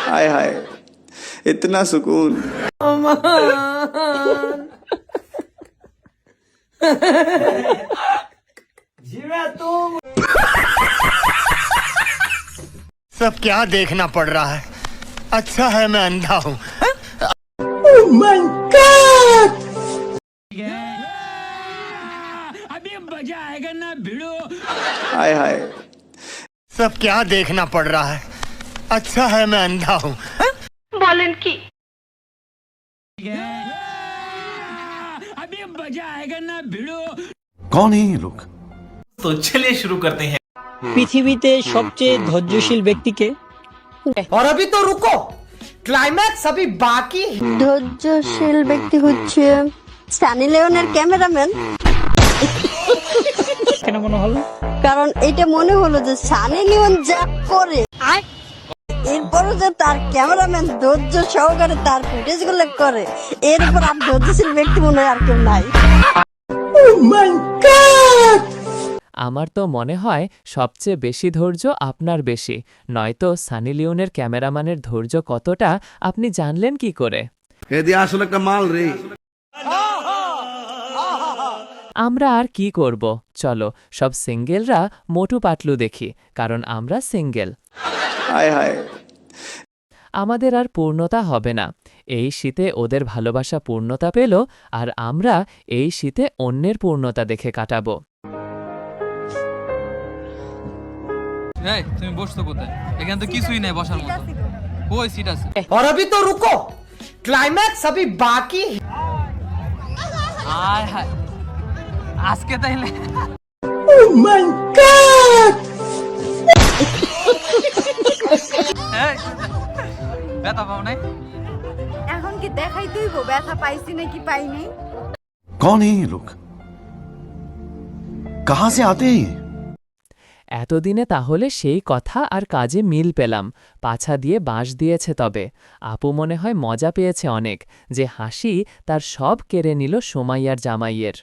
हाय हाय इतना सुकून। सब क्या देखना पड़ रहा है। अच्छा है मैं अंधा हूँ। अभी मजा आएगा ना भिड़ो। हाय हाय सब क्या देखना पड़ रहा है। अच्छा है मैं अंधा हूँ। बोलें की अभी मजा आएगा ना भिड़ो। कौन है ये लोग? तो चलिए शुरू करते हैं। পৃথিবীতে সবচেয়ে ধৈর্যশীল ব্যক্তিকে और अभी तो रुको, क्लाइमैक्स अभी बाकी है। ধৈর্যশীল ব্যক্তি হচ্ছে সানি লিওনের ক্যামেরাম্যান। কেন মনে হলো? কারণ এটা মনে হলো যে সানি লিওন যা করে এরপরও যে তার ক্যামেরাম্যান ধৈর্য সহকারে তার ফুটেজ গুলো করে, এর উপর আর ধৈর্যশীল ব্যক্তি মনে হয় আর কেউ নাই। আমার তো মনে হয় সবচেয়ে বেশি ধৈর্য আপনার বেশি, নয়তো সানি লিওনের ক্যামেরাম্যানের ধৈর্য কতটা আপনি জানলেন কি করে? আসলে একটা মাল রে। আমরা আর কি করব, চলো সব সিঙ্গেলরা মোটু পাতলু দেখি, কারণ আমরা সিঙ্গেল। हाय हाय আমাদের আর পূর্ণতা হবে না। এই শীতে ওদের ভালোবাসা পূর্ণতা পেল, আর আমরা এই শীতে অন্যের পূর্ণতা দেখে কাটাবো। এই তুমি বসছো কোথায়? এখানে তো কিছুই নাই বসার মতো। কই সিট আছে? और अभी तो रुको, क्लाइमैक्स अभी बाकी है। আয় হায় আজকে তাইলে এই, ব্যথা পাও নাই? এখন কি দেখাই তুইব ব্যথা পাইছি নাকি পাইনি? कौन है ये लोग? कहां से आते हैं ये? এতদিনে তাহলে সেই কথা আর কাজে মিল পেলাম। পাছা দিয়ে বাঁশ দিয়েছে, তবে আপু মনে হয় মজা পেয়েছে অনেক, যে হাসি তার সব কেড়ে নিল সোমাইয়ার জামাইয়ের।